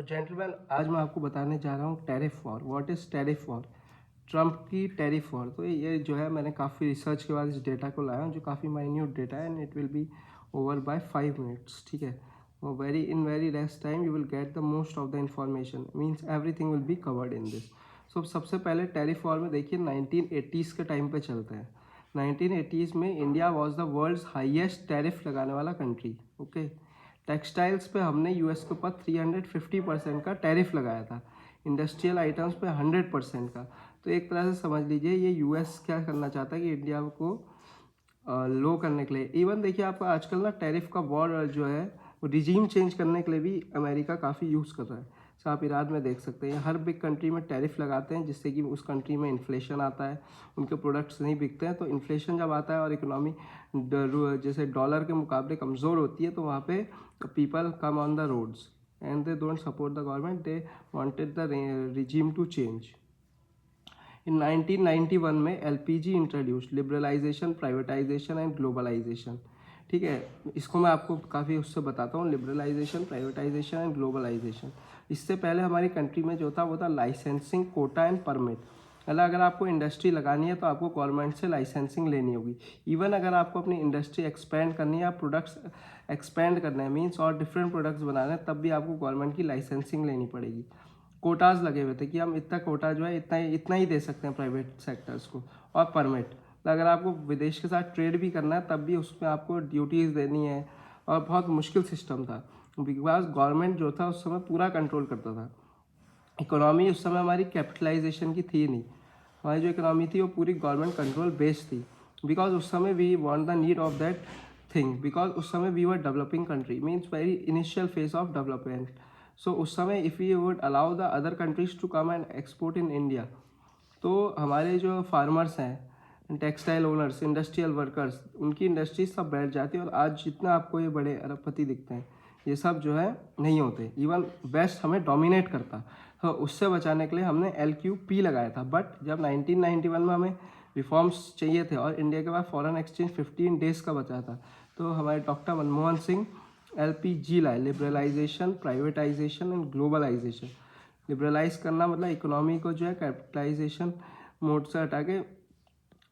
Gentleman, आज मैं आपको बताने जा रहा हूँ tariff war. What is tariff war? Trump की टैरिफ वॉर। तो ये जो है, मैंने काफ़ी रिसर्च के बाद इस डेटा को लाया हूँ, जो काफ़ी माइन्यूट डेटा है, and it will be over by 5 minutes. ठीक है, वो very less time you will get the most of the information, means everything will be covered in this. So सबसे पहले टैरिफ वॉर में देखिए 1980s के time पे चलते हैं। 1980s में India was the world's highest tariff लगाने वाला कंट्री। ओके, टेक्सटाइल्स पे हमने यूएस के ऊपर 350% का टैरिफ लगाया था, इंडस्ट्रियल आइटम्स पे 100% का। तो एक तरह से समझ लीजिए ये यूएस क्या करना चाहता है कि इंडिया को लो करने के लिए। इवन देखिए, आपका आजकल ना टैरिफ का वॉर जो है वो रिजीम चेंज करने के लिए भी अमेरिका काफ़ी यूज़ कर रहा है। तो आप ईरान में देख सकते हैं, हर बिग कंट्री में टैरिफ लगाते हैं जिससे कि उस कंट्री में इन्फ्लेशन आता है, उनके प्रोडक्ट्स नहीं बिकते हैं। तो इन्फ्लेशन जब आता है और इकोनॉमी जैसे डॉलर के मुकाबले कमज़ोर होती है, तो वहाँ पे people come on the roads and they don't support the government, they wanted the regime to change. In 1991 में LPG introduced, liberalisation, privatisation and globalisation. ठीक है, इसको मैं आपको काफ़ी उससे बताता हूँ, लिबरलाइजेशन, प्राइवेटाइजेशन एंड ग्लोबलाइजेशन। इससे पहले हमारी कंट्री में जो था वो था लाइसेंसिंग, कोटा एंड परमिट। मतलब अगर आपको इंडस्ट्री लगानी है तो आपको गवर्नमेंट से लाइसेंसिंग लेनी होगी। इवन अगर आपको अपनी इंडस्ट्री एक्सपेंड करनी है या प्रोडक्ट्स एक्सपेंड करना है, मीन्स और डिफरेंट प्रोडक्ट्स बनाना है, तब भी आपको गवर्नमेंट की लाइसेंसिंग लेनी पड़ेगी। कोटाज लगे हुए थे कि हम इतना कोटा जो है इतना ही दे सकते हैं प्राइवेट सेक्टर्स को। और परमिट, अगर आपको विदेश के साथ ट्रेड भी करना है तब भी उसमें आपको ड्यूटीज़ देनी है, और बहुत मुश्किल सिस्टम था बिकॉज गवर्नमेंट जो था उस समय पूरा कंट्रोल करता था। इकोनॉमी उस समय हमारी कैपिटलाइजेशन की थी नहीं, हमारी जो इकोनॉमी थी वो पूरी गवर्नमेंट कंट्रोल बेस्ड थी। बिकॉज उस समय we want the need of that thing, because उस समय we were developing country, means very initial phase of development. So उस समय if you would allow the other countries to come and export in India, तो हमारे जो farmers हैं, textile owners, industrial workers, उनकी industries सब बैठ जाती है। और आज जितना आपको ये बड़े अरबपति दिखते हैं, ये सब जो है नहीं होते। इवन वेस्ट हमें डोमिनेट करता। तो उससे बचाने के लिए हमने LQP लगाया था। बट जब 1991 में हमें रिफॉर्म्स चाहिए थे और इंडिया के पास फॉरेन एक्सचेंज 15 डेज का बचा था, तो हमारे डॉक्टर मनमोहन सिंह LPG लाए, liberalisation, privatisation and globalisation. Liberalise करना मतलब इकोनॉमी को जो है कैपिटलाइजेशन मोड से हटा के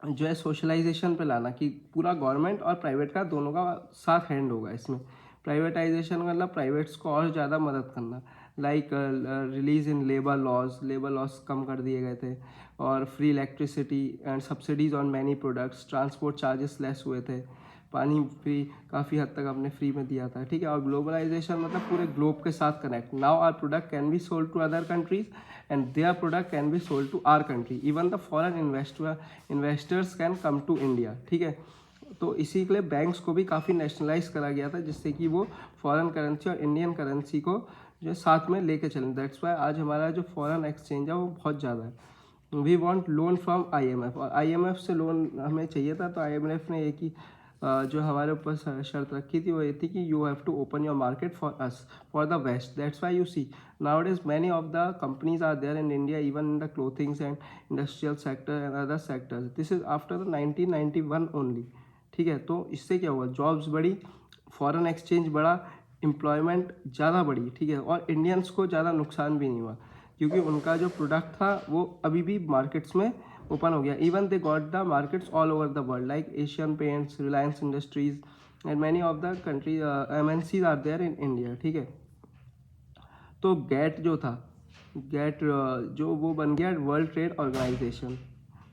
जो है सोशलाइजेशन पे लाना, कि पूरा गवर्नमेंट और प्राइवेट का दोनों का साथ हैंड होगा इसमें। प्राइवेटाइजेशन मतलब प्राइवेट्स को और ज़्यादा मदद करना, like release in labour laws कम कर दिए गए थे, और free electricity and subsidies on many products, transport charges less हुए थे, पानी फ्री काफ़ी हद तक हमने फ्री में दिया था। ठीक है, और ग्लोबलाइजेशन मतलब पूरे ग्लोब के साथ connect. Now our product can be sold to other countries and their product can be sold to our country, even the foreign investors can come to India. ठीक है, तो इसी के लिए बैंक्स को भी काफ़ी नेशनलाइज करा गया था, जिससे कि वो फॉरेन करेंसी और इंडियन करेंसी को जो साथ में लेके चलें। दैट्स वाई आज हमारा जो फॉरेन एक्सचेंज है वो बहुत ज़्यादा है। We want loan from IMF, और IMF से लोन हमें चाहिए था, तो IMF ने एक ही जो हमारे ऊपर शर्त रखी थी वो ये थी कि you have to open your market for us, for the west. That's why you see nowadays many of the companies are there in India, even in the clothing and industrial sector and other sectors. This is after the 1991 only. ठीक है, तो इससे क्या हुआ, jobs बढ़ी, foreign exchange बढ़ा, employment ज़्यादा बढ़ी। ठीक है, और इंडियंस को ज़्यादा नुकसान भी नहीं हुआ, क्योंकि उनका जो प्रोडक्ट था वो अभी भी मार्केट्स में ओपन हो गया। Even they got the markets all over the world, like Asian Paints, Reliance Industries and many of the country MNCs are there in India. ठीक है, तो गेट जो था, गेट जो वो बन गया World Trade Organization,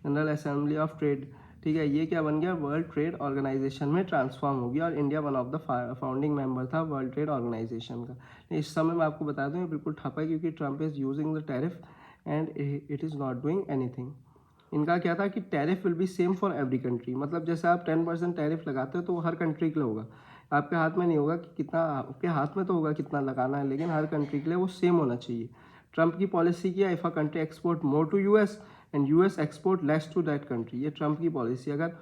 general assembly of trade. ठीक है, ये क्या बन गया, वर्ल्ड ट्रेड ऑर्गेनाइजेशन में ट्रांसफॉर्म हो गया, और India one of the founding member था वर्ल्ड ट्रेड ऑर्गेनाइजेशन का। इस समय मैं आपको बता दूं ये बिल्कुल ठप्पा है, क्योंकि Trump is using the tariff and it is not doing anything. इनका क्या था कि tariff will be same for every country, मतलब जैसे आप 10% टैरिफ लगाते हो तो वो हर कंट्री के लिए होगा। आपके हाथ में नहीं होगा कि कितना, आपके हाथ में तो होगा कितना लगाना है, लेकिन हर कंट्री के लिए वो सेम होना चाहिए। ट्रम्प की पॉलिसी क्या, if a country export more to US and US export less to that country, ये ट्रम्प की पॉलिसी। अगर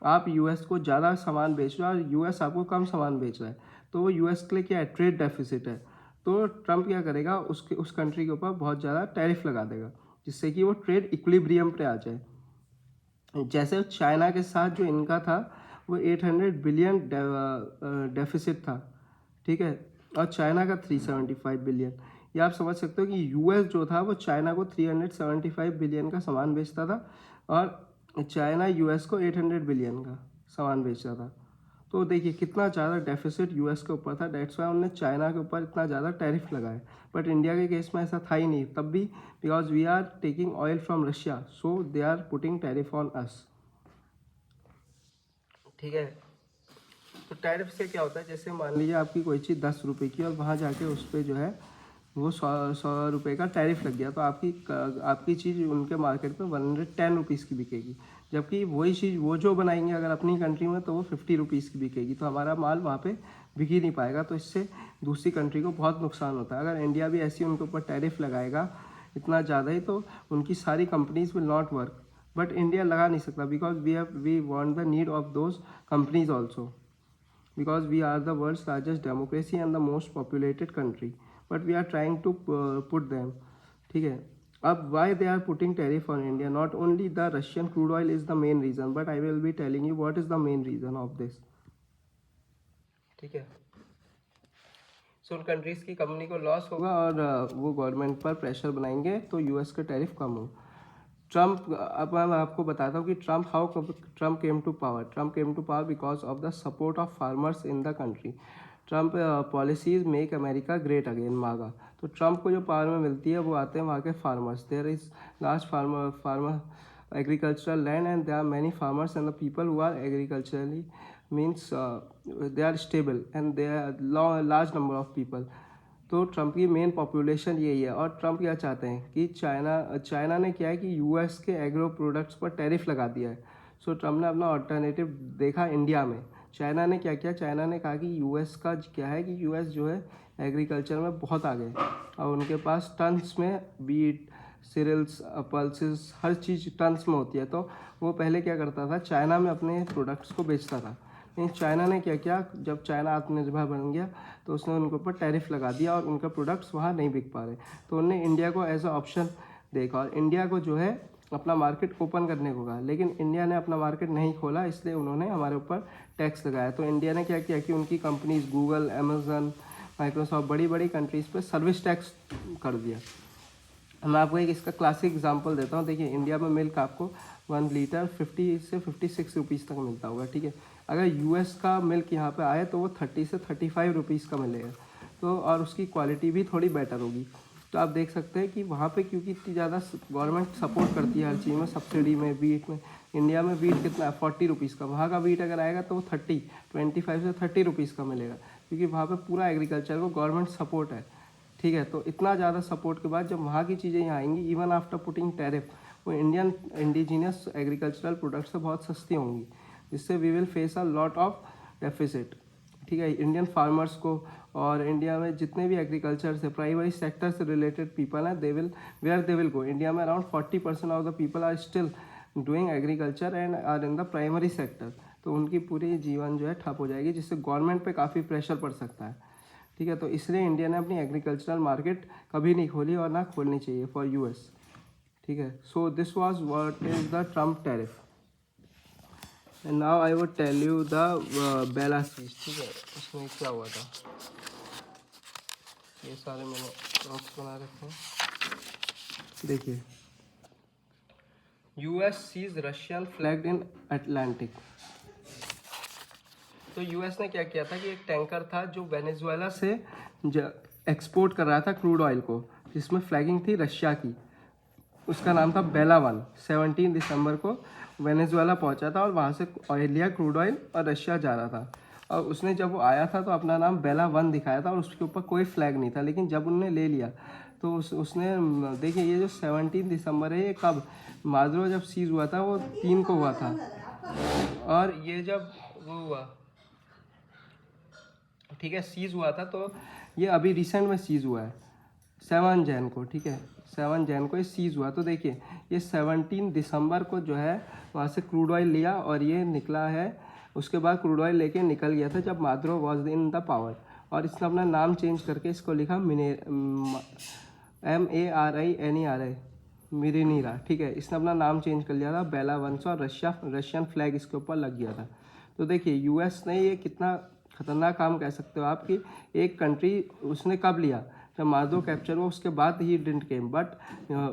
आप US को ज़्यादा सामान बेच रहे हो और US आपको कम सामान बेच रहा है, तो वो US के लिए क्या है, ट्रेड डेफिसिट है। तो ट्रम्प क्या करेगा, उस कंट्री के ऊपर बहुत ज़्यादा टैरिफ लगा देगा, जिससे कि वो ट्रेड इक्विलिब्रियम पे आ जाए। जैसे चाइना के साथ जो इनका था वो 800 बिलियन डेफिसिट था। ठीक है, और चाइना का 375 बिलियन। ये आप समझ सकते हो कि यूएस जो था वो चाइना को 375 बिलियन का सामान बेचता था और चाइना यूएस को 800 बिलियन का सामान बेचता था। तो देखिए कितना ज़्यादा डेफिसिट यूएस के ऊपर था, डेट्स वाई उन्होंने चाइना के ऊपर इतना ज़्यादा टैरिफ लगाए। बट इंडिया के केस में ऐसा था ही नहीं तब भी, because we are taking oil from Russia, so they are putting tariff on us. ठीक है, तो टैरिफ से क्या होता है, जैसे मान लीजिए आपकी कोई चीज़ 10 रुपये की और वहाँ जाके उस पर जो है वो 100 रुपये का टैरिफ लग गया, तो आपकी चीज़ उनके मार्केट में 110 रुपीज़ की बिकेगी। जबकि वही चीज़ वो जो बनाएंगे अगर अपनी कंट्री में तो वो 50 रुपीज़ की बिकेगी, तो हमारा माल वहाँ पे बिक ही नहीं पाएगा। तो इससे दूसरी कंट्री को बहुत नुकसान होता है। अगर इंडिया भी ऐसी उनके ऊपर टैरिफ लगाएगा इतना ज़्यादा ही, तो उनकी सारी companies will not work. But India लगा नहीं सकता, because we want the need of those companies also, because we are the world's largest democracy and the most populated country, but we are trying to put them। ठीक है, अब why they are putting tariff on India, not only the Russian crude oil is the main reason, but I will be telling you what is the main reason of this। ठीक है, सो उन countries की company को loss होगा और वो government पर pressure बनाएंगे तो यूएस का टैरिफ कम हो। ट्रम्प, अब मैं आपको बताता हूँ कि Trump came to power. Trump came to power because of the support of farmers in the country. Trump policies make America great again, MAGA. तो ट्रम्प को जो पावर में मिलती है वो आते हैं वहाँ के farmers. There is large farmer agricultural land and there are many farmers and the people who are agriculturally means they are stable and there are large number of people। तो ट्रम्प की मेन पॉपुलेशन यही है। और Trump क्या चाहते हैं कि China ने क्या है कि यूएस के एग्रो प्रोडक्ट्स पर टैरिफ लगा दिया है। सो ट्रम्प ने अपना ऑल्टरनेटिव देखा इंडिया में। चाइना ने क्या किया, चाइना ने कहा कि यूएस का क्या है कि यूएस जो है एग्रीकल्चर में बहुत आगे है और उनके पास टन्स में बीट, सीरियल्स, पल्सेस, हर चीज़ टन्स में होती है। तो वो पहले क्या करता था, चाइना में अपने प्रोडक्ट्स को बेचता था। लेकिन चाइना ने क्या किया, जब चाइना आत्मनिर्भर बन गया तो उसने उनके ऊपर टैरिफ लगा दिया और उनका प्रोडक्ट्स वहाँ नहीं बिक पा रहे। तो उन्होंने इंडिया को एज अ ऑप्शन देखा और इंडिया को जो है अपना मार्केट ओपन करने को कहा, लेकिन इंडिया ने अपना मार्केट नहीं खोला, इसलिए उन्होंने हमारे ऊपर टैक्स लगाया। तो इंडिया ने क्या किया कि उनकी कंपनीज गूगल, अमेजन, माइक्रोसॉफ्ट, बड़ी बड़ी कंट्रीज़ पे सर्विस टैक्स कर दिया। मैं आपको एक इसका क्लासिक एग्जांपल देता हूँ। देखिए इंडिया में मिल्क आपको 1 लीटर 50 से 56 रुपीज़ तक मिलता होगा, ठीक है। अगर यूएस का मिल्क यहाँ पे आए तो वो 30 से 35 रुपीज़ का मिलेगा। तो और उसकी क्वालिटी भी थोड़ी बेटर होगी। तो आप देख सकते हैं कि वहाँ पे क्योंकि इतनी ज़्यादा गवर्नमेंट सपोर्ट करती है हर चीज़ में, सब्सिडी में, वीट में। इंडिया में वीट कितना है, 40 रुपीज़ का। वहाँ का वीट अगर आएगा तो वो 25 से 30 रुपीज़ का मिलेगा, क्योंकि वहाँ पर पूरा एग्रीकल्चर को गवर्नमेंट सपोर्ट है, ठीक है। तो इतना ज़्यादा सपोर्ट के बाद जब वहाँ की चीज़ें यहाँ आएंगी, इवन आफ्टर पुटिंग टैरिफ, वो इंडियन इंडिजीनियस एग्रीकल्चरल प्रोडक्ट्स से बहुत सस्ती होंगी, जिससे we will face a lot of deficit, ठीक है। इंडियन फार्मर्स को और इंडिया में जितने भी एग्रीकल्चर से, प्राइमरी सेक्टर से रिलेटेड पीपल हैं, दे विल गो। इंडिया में around 40% of the people are still doing agriculture and are in the primary sector. तो उनकी पूरी जीवन जो है ठप हो जाएगी, जिससे गवर्नमेंट पे काफ़ी प्रेशर पड़ सकता है, ठीक है। तो इसलिए इंडिया ने अपनी एग्रीकल्चरल मार्केट कभी नहीं खोली और ना खोलनी चाहिए फॉर यूएस, ठीक है। So this was what is the Trump tariff and now I would tell you the Bella seize, ठीक है। उसमें क्या हुआ था, ये सारे मैंने नोट्स बना रखे हैं। देखिए, यूएस सीज रशियन फ्लैग्ड इन अटलांटिक। तो यूएस ने क्या किया था कि एक टैंकर था जो वेनेजुएला से एक्सपोर्ट कर रहा था क्रूड ऑयल को, जिसमें फ्लैगिंग थी रशिया की। उसका नाम था बेला 1। 17 दिसंबर को वेनेजुएला पहुंचा था और वहाँ से ऑयल लिया, क्रूड ऑयल, और रशिया जा रहा था। और उसने जब वो आया था तो अपना नाम बेला 1 दिखाया था और उसके ऊपर कोई फ्लैग नहीं था। लेकिन जब उन्होंने ले लिया तो उसने देखिए, ये जो 17 दिसंबर है, ये कब माद्रो जब सीज हुआ था वो 3 को हुआ था, और ये जब वो हुआ, ठीक है, सीज़ हुआ था, तो ये अभी रिसेंट में सीज़ हुआ है 7 जैन को, ठीक है। 7 जैन को ये सीज़ हुआ। तो देखिए, ये 17 दिसंबर को जो है वहाँ से क्रूड ऑयल लिया और ये निकला है। उसके बाद क्रूड ऑयल लेके निकल गया था जब माद्रो वॉज इन द पावर, और इसने अपना नाम चेंज करके इसको लिखा MARINERA, मिरीनीरा, ठीक है। इसने अपना नाम चेंज कर लिया था बेला 1 से, और रशियन फ्लैग इसके ऊपर लग गया था। तो देखिए यूएस ने ये कितना खतरनाक काम कह सकते हो आप कि एक कंट्री उसने कब लिया, जब माद्रो कैप्चर हुआ उसके बाद ही डिडंट केम, बट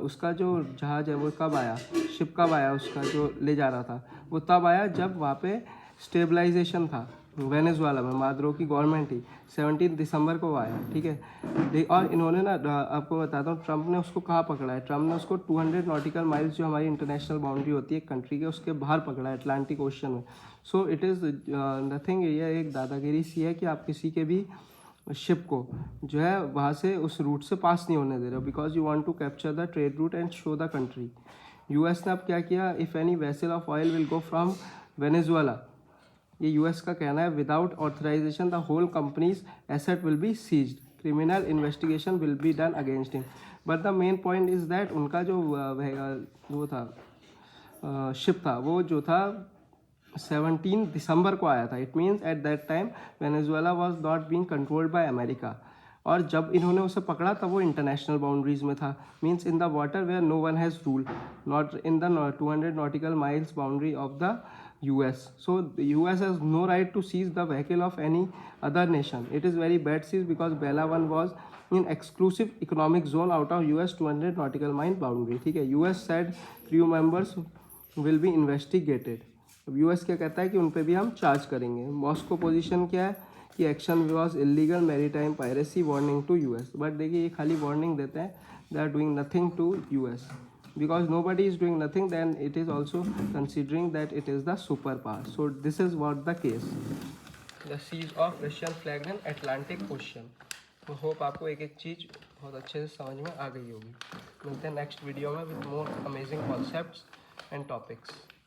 उसका जो जहाज है वो कब आया, शिप कब आया उसका जो ले जा रहा था, वो तब आया जब वहाँ पे स्टेबलाइजेशन था वेनेजुएला में। माद्रो की गवर्नमेंट ही 17 दिसंबर को आया, ठीक है। और इन्होंने ना, आपको बताता हूँ, ट्रम्प ने उसको कहाँ पकड़ा है। ट्रम्प ने उसको 200 नॉटिकल माइल्स जो हमारी इंटरनेशनल बाउंड्री होती है कंट्री के, उसके बाहर पकड़ा है, अटलांटिक ओशन में। सो इट इज़ नथिंग, ये एक दादागिरी सी है कि आप किसी के भी शिप को जो है वहाँ से उस रूट से पास नहीं होने दे रहे हो, because you want to capture the trade route and show the country. US ने अब क्या किया, if any vessel of oil will go from Venezuela, ये यूएस का कहना है, without authorization the whole companies asset will be seized, criminal investigation will be done against him. But the main point is that उनका जो वो था ship था, वो जो था 17 दिसंबर को आया था। It means at that time Venezuela was not being controlled by America, और जब इन्होंने उसे पकड़ा तब वो इंटरनेशनल बाउंड्रीज में था, means in the water where no one has rule, not in the 200 nautical miles boundary of the US. So the US has no right to seize the vehicle of any other nation. It is very bad seize because Bella 1 was in exclusive economic zone out of US 200 nautical mile boundary, ठीक है। US said crew members will be investigated। अब US क्या कहता है कि उन पर भी हम चार्ज करेंगे। मॉस्को पोजीशन क्या है कि action was illegal maritime piracy, warning to US। But देखिए ये खाली वार्निंग देते हैं, they are doing nothing to US, because nobody is doing nothing, then it is also considering that it is the superpower. So this is what the case, the siege of Russian flag in Atlantic Ocean. तो hope आपको एक एक चीज़ बहुत अच्छे से समझ में आ गई होगी। मिलते हैं नेक्स्ट वीडियो में with more amazing concepts and topics.